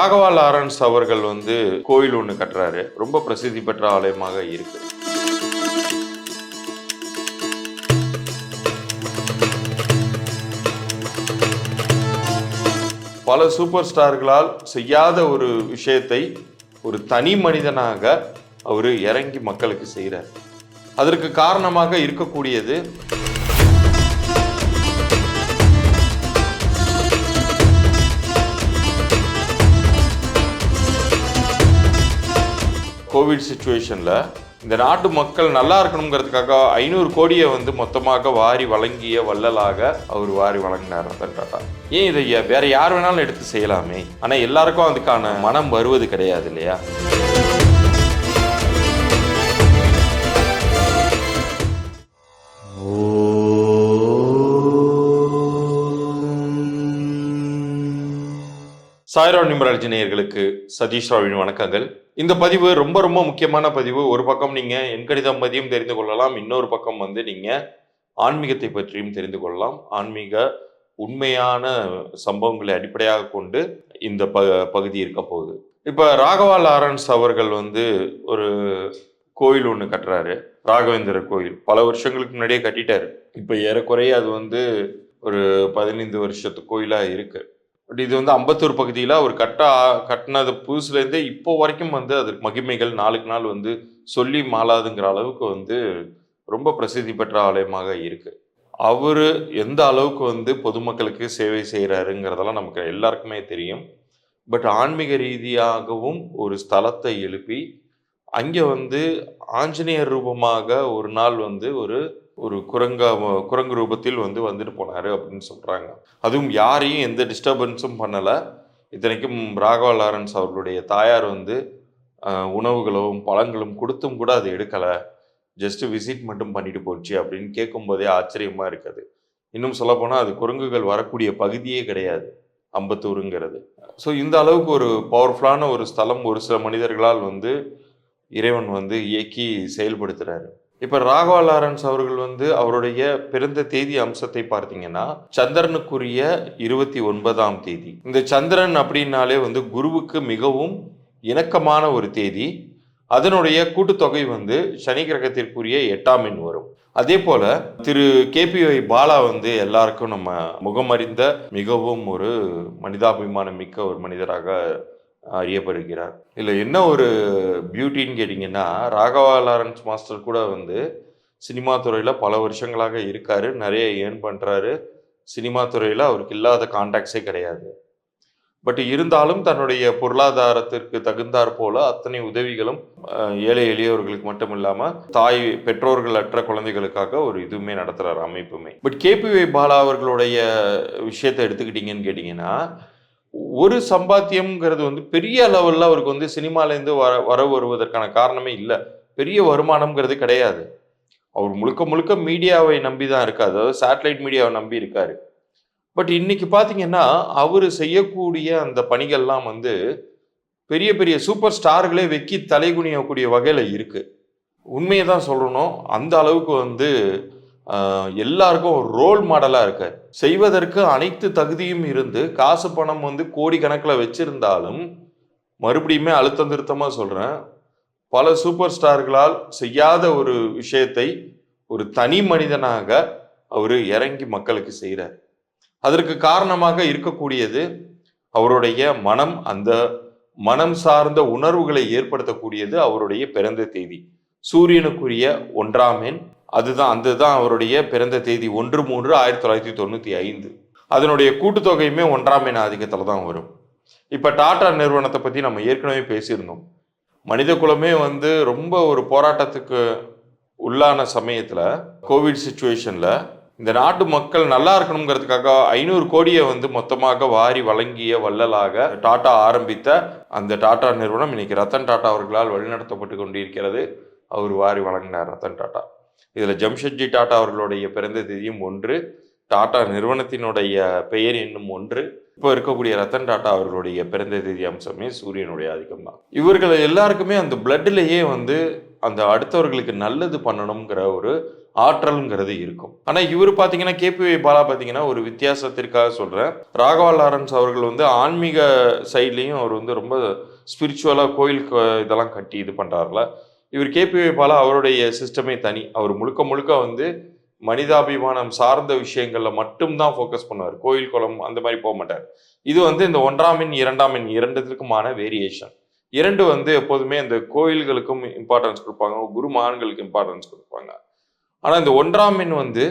Raghava Lawrence அவர்கள் கோயில் ஒன்று கட்டுறாரு. ரொம்ப பிரசித்தி பெற்ற ஆலயமாக இருக்கு. பல சூப்பர் ஸ்டார்களால் செய்யாத ஒரு விஷயத்தை ஒரு தனி மனிதனாக அவர் இறங்கி மக்களுக்கு செய்கிறார். அதற்கு காரணமாக இருக்கக்கூடியது கோவிட் சிச்சுவேஷன்ல இந்த நாட்டு மக்கள் நல்லா இருக்கணுங்கிறதுக்காக 500 கோடியை மொத்தமாக வாரி வழங்கிய வள்ளலாக அவர் வாரி வழங்கினார் ரத்தன் டாடா. ஏன் இதை வேற யார் வேணாலும் எடுத்து செய்யலாமே, ஆனா எல்லாருக்கும் அதுக்கான மனம் வருவது கிடையாது இல்லையா? சாய்ராம் நியூமராலஜி நேயர்களுக்கு சதீஷ் ராவின் வணக்கங்கள். இந்த பதிவு ரொம்ப ரொம்ப முக்கியமான பதிவு. ஒரு பக்கம் நீங்க எண்கணிதம் பற்றியும் தெரிந்து கொள்ளலாம், இன்னொரு பக்கம் நீங்க ஆன்மீகத்தை பற்றியும் தெரிந்து கொள்ளலாம். ஆன்மீக உண்மையான சம்பவங்களை அடிப்படையாக கொண்டு இந்த பகுதி இருக்க போகுது. இப்ப ராகவா லாரன்ஸ் அவர்கள் ஒரு கோயில் ஒன்று கட்டுறாரு, ராகவேந்திரர் கோயில். பல வருஷங்களுக்கு முன்னாடியே கட்டிட்டாரு. இப்ப ஏறக்குறைய அது ஒரு 15 வருஷத்து கோயிலா இருக்கு. பட் இது அம்பத்தூர் பகுதியில் அவர் கட்டினது புதுசுலேருந்தே இப்போ வரைக்கும் அதற்கு மகிமைகள் நாளுக்கு நாள் சொல்லி மாளாதுங்கிற அளவுக்கு ரொம்ப பிரசித்தி பெற்ற ஆலயமாக இருக்கு. அவர் எந்த அளவுக்கு பொதுமக்களுக்கு சேவை செய்கிறாருங்கிறதெல்லாம் நமக்கு எல்லாருக்குமே தெரியும். பட் ஆன்மீக ரீதியாகவும் ஒரு ஸ்தலத்தை எழுப்பி அங்கே ஆஞ்சநேயர் ரூபமாக ஒரு நாள் ஒரு குரங்கு ரூபத்தில் வந்துட்டு போனாரு அப்படின்னு சொல்றாங்க. அதுவும் யாரையும் எந்த டிஸ்டர்பன்ஸும் பண்ணல. இத்தனைக்கும் ராகவா லாரன்ஸ் அவர்களுடைய தாயார் உணவுகளும் பழங்களும் கொடுத்தும் கூட அதை எடுக்கல, ஜஸ்ட் விசிட் மட்டும் பண்ணிட்டு போச்சு அப்படின்னு கேட்கும் போதே ஆச்சரியமா இருக்குது. இன்னும் சொல்ல போனா அது குரங்குகள் வரக்கூடிய பகுதியே கிடையாது அம்பத்தூருங்கிறது. ஸோ இந்த அளவுக்கு ஒரு பவர்ஃபுல்லான ஒரு ஸ்தலம் ஒரு சில மனிதர்களால் இறைவன் இயக்கி செயல்படுத்துறாரு. இப்ப ராகவா லாரன்ஸ் அவர்கள் அவருடைய பிறந்த தேதி அம்சத்தை பார்த்தீங்கன்னா சந்திரனுக்குரிய 29ஆம் தேதி. இந்த சந்திரன் அப்படின்னாலே குருவுக்கு மிகவும் இணக்கமான ஒரு தேதி. அதனுடைய கூட்டுத்தொகை சனி கிரகத்திற்குரிய 8ஆம் எண் வரும். அதே போல திரு KPY பாலா எல்லாருக்கும் நம்ம முகமறிந்த மிகவும் ஒரு மனிதாபிமானம் மிக்க ஒரு மனிதராக அறியப்படுகிறார். இல்லை என்ன ஒரு பியூட்டின்னு கேட்டிங்கன்னா, ராகவா லாரன்ஸ் மாஸ்டர் கூட சினிமா துறையில் பல வருஷங்களாக இருக்காரு, நிறைய ஏர்ன் பண்ணுறாரு. சினிமா துறையில் அவருக்கு இல்லாத கான்டாக்ட்ஸே கிடையாது. பட் இருந்தாலும் தன்னுடைய பொருளாதாரத்திற்கு தகுந்தாற் போல அத்தனை உதவிகளும் ஏழை எளியவர்களுக்கு மட்டும் இல்லாமல் பெற்றோர்கள் அற்ற குழந்தைகளுக்காக ஒரு இதுவுமே நடத்துகிறார், அமைப்புமே. பட் KPY பாலா அவர்களுடைய விஷயத்தை எடுத்துக்கிட்டிங்கன்னு கேட்டிங்கன்னா, ஒரு சம்பாத்தியம்ங்கிறது பெரிய லெவலில் அவருக்கு சினிமாலேருந்து வரவு வருவதற்கான காரணமே இல்லை. பெரிய வருமானம்ங்கிறது கிடையாது. அவர் முழுக்க முழுக்க மீடியாவை நம்பி தான் இருக்காரு, அதாவது சேட்டலைட் மீடியாவை நம்பி இருக்காரு. பட் இன்னைக்கு பார்த்தீங்கன்னா அவர் செய்யக்கூடிய அந்த பணிகள்லாம் பெரிய பெரிய சூப்பர் ஸ்டார்களே வெக்கி தலைகுனியக்கூடிய வகையில் இருக்கு. உண்மையை தான் சொல்லணும். அந்த அளவுக்கு எல்லாருக்கும் ஒரு ரோல் மாடலா இருக்கார். செய்வதற்கு அனைத்து தகுதியும் இருந்து காசு பணம் கோடி கணக்கில் வச்சிருந்தாலும், மறுபடியுமே அழுத்தம் திருத்தமா சொல்றேன், பல சூப்பர் ஸ்டார்களால் செய்யாத ஒரு விஷயத்தை ஒரு தனி மனிதனாக அவர் இறங்கி மக்களுக்கு செய்கிறார். அதற்கு காரணமாக இருக்கக்கூடியது அவருடைய மனம். அந்த மனம் சார்ந்த உணர்வுகளை ஏற்படுத்தக்கூடியது அவருடைய பிறந்த தேதி, சூரியனுக்குரிய 1ஆம் எண். அதுதான் அவருடைய பிறந்த தேதி 1/3/1995. அதனுடைய கூட்டுத்தொகையுமே 1ஆம் எண் ஆதிக்கத்தில் தான் வரும். இப்போ டாடா நிறுவனத்தை பற்றி நம்ம ஏற்கனவே பேசியிருந்தோம். மனித குலமே ரொம்ப ஒரு போராட்டத்துக்கு உள்ளான சமயத்தில், கோவிட் சிச்சுவேஷனில் இந்த நாட்டு மக்கள் நல்லா இருக்கணுங்கிறதுக்காக 500 கோடியை மொத்தமாக வாரி வழங்கிய வள்ளலாக டாடா ஆரம்பித்த அந்த டாடா நிறுவனம் இன்னைக்கு ரத்தன் டாடா அவர்களால் வழிநடத்தப்பட்டு கொண்டிருக்கிறது. அவர் வாரி வழங்கினார் ரத்தன் டாடா. இதில் ஜம்ஷெட்ஜி டாடா அவர்களுடைய பிறந்த தேதியும் 1, டாடா நிறுவனத்தினுடைய பெயர் என்னும் 1. இப்போ இருக்கக்கூடிய ரத்தன் டாடா அவர்களுடைய பிறந்த தேதி அம்சமே சூரியனுடைய ஆதிக்கம் தான். இவர்கள் எல்லாருக்குமே அந்த பிளட்லேயே அந்த அடுத்தவர்களுக்கு நல்லது பண்ணணுங்கிற ஒரு ஆற்றல்ங்கிறது இருக்கும். ஆனா இவர் பார்த்தீங்கன்னா கேபிஒய் பாலா பார்த்தீங்கன்னா ஒரு வித்தியாசத்திற்காக சொல்றேன். ராகவா லாரன்ஸ் அவர்கள் வந்து ஆன்மீக சைட்லயும் அவர் வந்து ரொம்ப ஸ்பிரிச்சுவலா கோயில் இதெல்லாம் கட்டி இது பண்றாருல. இவர் கேபிஒய் பாலா அவருடைய சிஸ்டமே தனி. அவர் முழுக்க முழுக்க வந்து மனிதாபிமானம் சார்ந்த விஷயங்கள்ல மட்டும்தான் ஃபோக்கஸ் பண்ணுவார். கோயில் குளம் அந்த மாதிரி போக மாட்டார். இது வந்து இந்த 1ஆம் எண் 2ஆம் எண் இரண்டுத்துக்குமான வேரியேஷன். 2 வந்து எப்போதுமே இந்த கோயில்களுக்கும் இம்பார்ட்டன்ஸ் கொடுப்பாங்க, குரு மகான்களுக்கு இம்பார்ட்டன்ஸ் கொடுப்பாங்க. ஆனா இந்த 1ஆம் எண் வந்து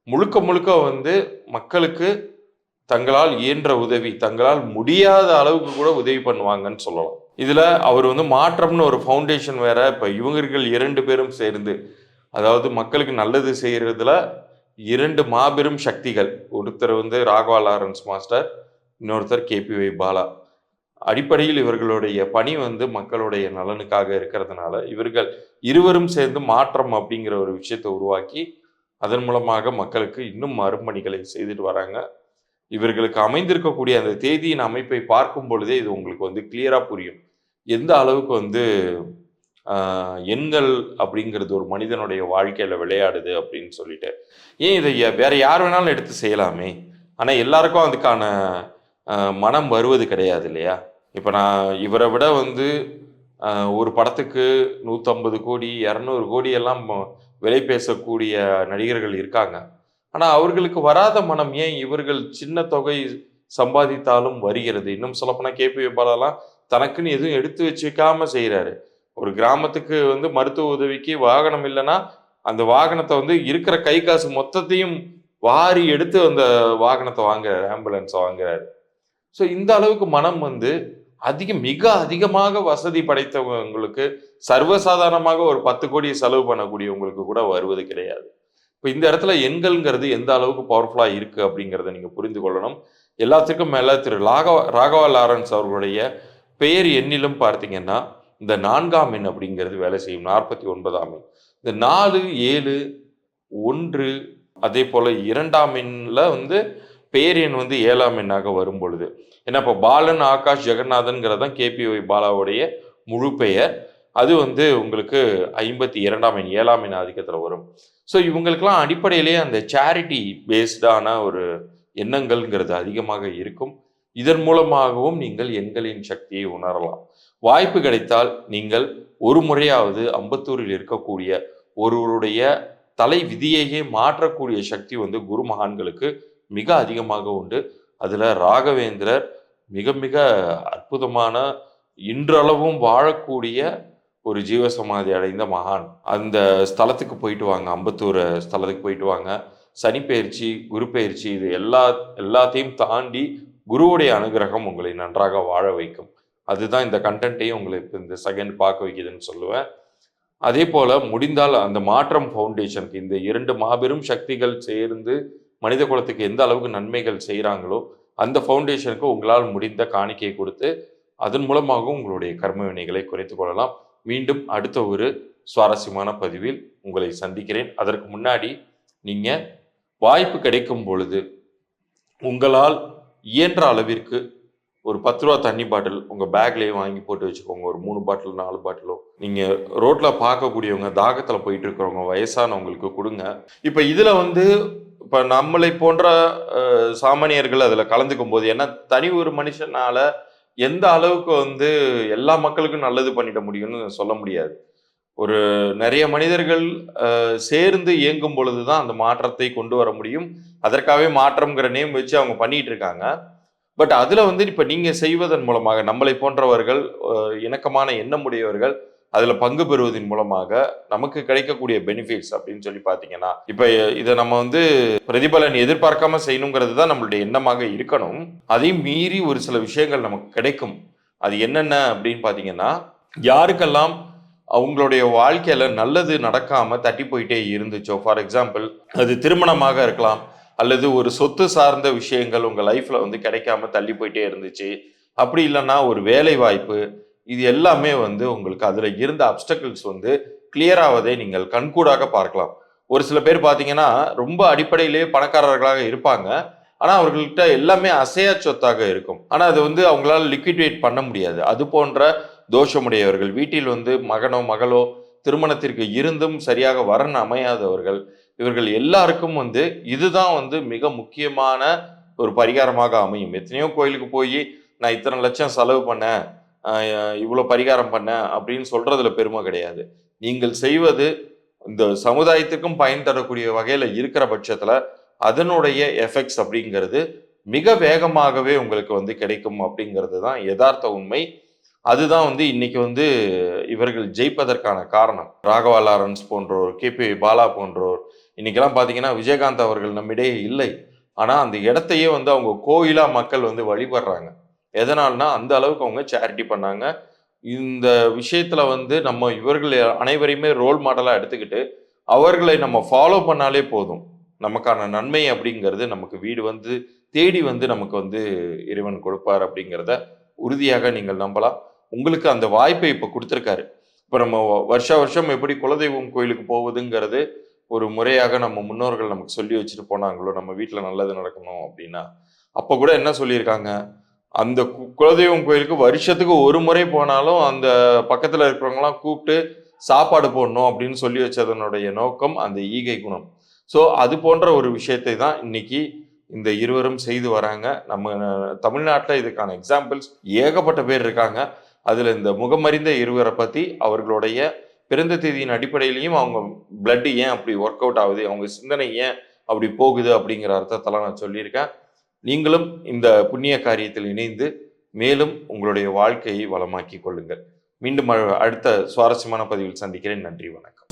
முழுக்க முழுக்க வந்து மக்களுக்கு தங்களால் இயன்ற உதவி, தங்களால் முடியாத அளவுக்கு கூட உதவி பண்ணுவாங்கன்னு சொல்லலாம். இதுல அவர் வந்து மாற்றம்னு ஒரு ஃபவுண்டேஷன் வேற. இப்ப இவர்கள் 2 பேரும் சேர்ந்து, அதாவது மக்களுக்கு நல்லது செய்யறதுல 2 மாபெரும் சக்திகள். ஒருத்தர் வந்து ராகவா லாரன்ஸ் மாஸ்டர், இன்னொருத்தர் கேபிஒய் பாலா. அடிப்படையில் இவர்களுடைய பணி வந்து மக்களுடைய நலனுக்காக இருக்கிறதுனால இவர்கள் இருவரும் சேர்ந்து மாற்றம் அப்படிங்கிற ஒரு விஷயத்தை உருவாக்கி அதன் மூலமாக மக்களுக்கு இன்னும் அரும்பணிகளை செய்துட்டு வராங்க. இவர்களுக்கு அமைந்திருக்கக்கூடிய அந்த தேதியின் அமைப்பை பார்க்கும் பொழுதே இது உங்களுக்கு வந்து கிளியரா புரியும். எந்த அளவுக்கு வந்து எண்கள் அப்படிங்கிறது ஒரு மனிதனுடைய வாழ்க்கையில விளையாடுது அப்படின்னு சொல்லிட்டு. ஏன் இதை வேற யார் வேணாலும் எடுத்து செய்யலாமே, ஆனா எல்லாருக்கும் அதுக்கான மனம் வருவது கிடையாது இல்லையா? இப்ப நான் இவரை விட வந்து ஒரு படத்துக்கு 150 கோடி 200 கோடி எல்லாம் விலை பேசக்கூடிய நடிகர்கள் இருக்காங்க. ஆனா அவர்களுக்கு வராத மனம் ஏன் இவர்கள் சின்ன தொகை சம்பாதித்தாலும் வருகிறது? இன்னும் சொல்லப்போனா கேபிஒய் பாலாலாம் தனக்குன்னு எதுவும் எடுத்து வச்சுக்காம செய்யறாரு. ஒரு கிராமத்துக்கு வந்து மருத்துவ உதவிக்கு வாகனம் இல்லைன்னா அந்த வாகனத்தை வந்து இருக்கிற கை காசு மொத்தத்தையும் வாரி எடுத்து அந்த வாகனத்தை வாங்குறாரு, ஆம்புலன்ஸை வாங்குறாரு. ஸோ இந்த அளவுக்கு மனம் வந்து மிக அதிகமாக வசதி படைத்தவங்களுக்கு சர்வசாதாரணமாக ஒரு 10 கோடி செலவு பண்ணக்கூடியவங்களுக்கு கூட வருவது கிடையாது. இப்போ இந்த இடத்துல எண்கள்ங்கிறது எந்த அளவுக்கு பவர்ஃபுல்லா இருக்கு அப்படிங்கிறத நீங்க புரிந்து கொள்ளணும். எல்லாத்துக்கும் மேல திரு ராகவா லாரன்ஸ் அவர்களுடைய பெயர் எண்ணிலும் பார்த்தீங்கன்னா இந்த 4ஆம் எண் அப்படிங்கிறது வேலை செய்யும். 49ஆம் எண். இந்த 4, 7, 1 அதே போல 2ஆம் எண்ணில் வந்து பெயர் எண் வந்து 7ஆம் எண்ணாக வரும் பொழுது, ஏன்னா இப்போ பாலன் ஆகாஷ் ஜெகநாதன்கிறது தான் கேபிஒய் பாலாவுடைய முழு பெயர். அது வந்து உங்களுக்கு 52ஆம் எண் 7ஆம் எண் ஆதிக்கத்தில் வரும். ஸோ இவங்களுக்கெல்லாம் அடிப்படையிலேயே அந்த சேரிட்டி பேஸ்டான ஒரு எண்ணங்கள்ங்கிறது அதிகமாக இருக்கும். இதன் மூலமாகவும் நீங்கள் எண்களின் சக்தியை உணரலாம். வாய்ப்பு கிடைத்தால் நீங்கள் ஒரு முறையாவது அம்பத்தூரில் இருக்கக்கூடிய ஒருவருடைய தலை விதியையே மாற்றக்கூடிய சக்தி வந்து குரு மகான்களுக்கு மிக அதிகமாக உண்டு. அதுல ராகவேந்திரர் மிக மிக அற்புதமான இன்றளவும் வாழக்கூடிய ஒரு ஜீவசமாதி அடைந்த மகான். அந்த ஸ்தலத்துக்கு போயிட்டு வாங்க, அம்பத்தூர் ஸ்தலத்துக்கு போயிட்டு வாங்க. சனி பயிற்சி, குரு பயிற்சி, இது எல்லாத்தையும் தாண்டி குருவுடைய அனுகிரகம் உங்களை நன்றாக வாழ வைக்கும். அதுதான் இந்த கண்டென்ட்டையும் உங்களுக்கு இந்த செகண்ட் பார்க்க வைக்குதுன்னு சொல்லுவேன். அதே போல முடிந்தால் அந்த மாற்றம் ஃபவுண்டேஷனுக்கு இந்த 2 மாபெரும் சக்திகள் சேர்ந்து மனித குலத்துக்கு எந்த அளவுக்கு நன்மைகள் செய்கிறாங்களோ அந்த ஃபவுண்டேஷனுக்கு உங்களால் முடிந்த காணிக்கை கொடுத்து அதன் மூலமாகவும் உங்களுடைய கர்ம வினைகளை குறைத்து கொள்ளலாம். மீண்டும் அடுத்த ஒரு சுவாரஸ்யமான பதிவில் உங்களை சந்திக்கிறேன். அதற்கு முன்னாடி நீங்கள் வாய்ப்பு கிடைக்கும் பொழுது உங்களால் இயன்ற அளவிற்கு ஒரு 10 ரூபா தண்ணி பாட்டில் உங்கள் பேக்லேயே வாங்கி போட்டு வச்சுக்கோங்க. ஒரு 3 பாட்டில் 4 பாட்டிலோ நீங்கள் ரோட்டில் பார்க்கக்கூடியவங்க, தாகத்தில் போயிட்டு இருக்கிறவங்க, வயசானவங்களுக்கு கொடுங்க. இப்போ இதில் வந்து இப்போ நம்மளை போன்ற சாமானியர்கள் அதில் கலந்துக்கும் போது, ஏன்னா தனி ஒரு மனுஷனால எந்த அளவுக்கு வந்து எல்லா மக்களுக்கும் நல்லது பண்ணிட முடியும்னு சொல்ல முடியாது. ஒரு நிறைய மனிதர்கள் சேர்ந்து இயங்கும் பொழுது தான் அந்த மாற்றத்தை கொண்டு வர முடியும். அதற்காகவே மாற்றம்ங்கிற நேம் வச்சு அவங்க பண்ணிட்டு இருக்காங்க. பட் அதில் வந்து இப்போ நீங்கள் செய்வதன் மூலமாக நம்மளை போன்றவர்கள், இணக்கமான எண்ணமுடையவர்கள் அதில் பங்கு பெறுவதன் மூலமாக நமக்கு கிடைக்கக்கூடிய பெனிஃபிட்ஸ் அப்படின்னு சொல்லி பார்த்தீங்கன்னா, இப்போ இதை நம்ம வந்து பிரதிபலன் எதிர்பார்க்காம செய்யணுங்கிறது தான் நம்மளுடைய எண்ணமாக இருக்கணும். அதையும் மீறி ஒரு சில விஷயங்கள் நமக்கு கிடைக்கும். அது என்னென்ன அப்படின்னு பார்த்தீங்கன்னா, யாருக்கெல்லாம் அவங்களுடைய வாழ்க்கையில நல்லது நடக்காம தட்டி போயிட்டே இருந்துச்சோ, ஃபார் எக்ஸாம்பிள் அது திருமணமாக இருக்கலாம், அல்லது ஒரு சொத்து சார்ந்த விஷயங்கள் உங்கள் லைஃப்பில் வந்து கிடைக்காம தள்ளி போயிட்டே இருந்துச்சு, அப்படி இல்லைன்னா ஒரு வேலை வாய்ப்பு, இது எல்லாமே வந்து உங்களுக்கு அதில் இருந்த அப்டக்கிள்ஸ் வந்து கிளியர் ஆவதை நீங்கள் கண்கூடாக பார்க்கலாம். ஒரு சில பேர் பார்த்தீங்கன்னா ரொம்ப அடிப்படையிலேயே பணக்காரர்களாக இருப்பாங்க, ஆனால் அவர்கள்ட்ட எல்லாமே அசையா சொத்தாக இருக்கும். ஆனால் அது வந்து அவங்களால லிக்விடேட் பண்ண முடியாது. அது போன்ற தோஷமுடையவர்கள், வீட்டில் வந்து மகனோ மகளோ திருமணத்திற்கு இருந்தும் சரியாக வரன் அமையாதவர்கள், இவர்கள் எல்லாருக்கும் இதுதான் மிக முக்கியமான ஒரு பரிகாரமாக அமையும். எத்தனையோ கோயிலுக்கு போய் நான் இத்தனை லட்சம் செலவு பண்ணேன், இவ்வளோ பரிகாரம் பண்ணேன் அப்படின்னு சொல்றதுல பெருமை கிடையாது. நீங்கள் செய்வது இந்த சமுதாயத்துக்கும் பயன் தரக்கூடிய வகையில இருக்கிற பட்சத்துல அதனுடைய எஃபெக்ட்ஸ் அப்படிங்கிறது மிக வேகமாகவே உங்களுக்கு கிடைக்கும் அப்படிங்கிறது தான் யதார்த்த உண்மை. அதுதான் இன்னைக்கு இவர்கள் ஜெயிப்பதற்கான காரணம். ராகவா லாரன்ஸ் போன்றோர், கே.பி. பாலா போன்றோர், இன்னைக்கெல்லாம் பார்த்தீங்கன்னா விஜயகாந்த் அவர்கள் நம்மிடையே இல்லை. ஆனா அந்த இடத்தையே அவங்க கோயிலா மக்கள் வழிபடுறாங்க. எதனால்னா அந்த அளவுக்கு அவங்க சேரிட்டி பண்ணாங்க. இந்த விஷயத்துல நம்ம இவர்கள் அனைவரையுமே ரோல் மாடலா எடுத்துக்கிட்டு அவர்களை நம்ம ஃபாலோ பண்ணாலே போதும். நமக்கான நன்மை அப்படிங்கிறது நமக்கு வீடு தேடி நமக்கு இறைவன் கொடுப்பார் அப்படிங்கிறத உறுதியாக நீங்கள் நம்பலாம். உங்களுக்கு அந்த வாய்ப்பை இப்ப கொடுத்திருக்காரு. இப்ப நம்ம வருஷா வருஷம் எப்படி குலதெய்வம் கோயிலுக்கு போவதுங்கிறது ஒரு முறையாக நம்ம முன்னோர்கள் நமக்கு சொல்லி வச்சுட்டு போனாங்களோ, நம்ம வீட்டுல நல்லது நடக்கணும் அப்படின்னா, அப்ப கூட என்ன சொல்லியிருக்காங்க, அந்த குலதெய்வம் கோயிலுக்கு வருஷத்துக்கு ஒரு முறை போனாலும் அந்த பக்கத்துல இருக்கிறவங்கலாம் கூப்பிட்டு சாப்பாடு போடணும் அப்படின்னு சொல்லி வச்சதனுடைய நோக்கம் அந்த ஈகை குணம். ஸோ அது போன்ற ஒரு விஷயத்தை தான் இன்னைக்கு இந்த இருவரும் செய்து வராங்க. நம்ம தமிழ்நாட்டில் இதுக்கான எக்ஸாம்பிள்ஸ் ஏகப்பட்ட பேர் இருக்காங்க. அதுல இந்த முகமறிந்த இருவரை பத்தி அவர்களுடைய பிறந்த தேதியின் அடிப்படையிலையும் அவங்க பிளட் ஏன் அப்படி ஒர்க் அவுட் ஆகுது, அவங்க சிந்தனை ஏன் அப்படி போகுது அப்படிங்கிற அர்த்தத்தெல்லாம் நான் சொல்லியிருக்கேன். நீங்களும் இந்த புண்ணிய காரியத்தில் இணைந்து மேலும் உங்களுடைய வாழ்க்கையை வளமாக்கிக் கொள்ளுங்கள். மீண்டும் அடுத்த சுவாரஸ்யமான பதிவில் சந்திக்கிறேன். நன்றி, வணக்கம்.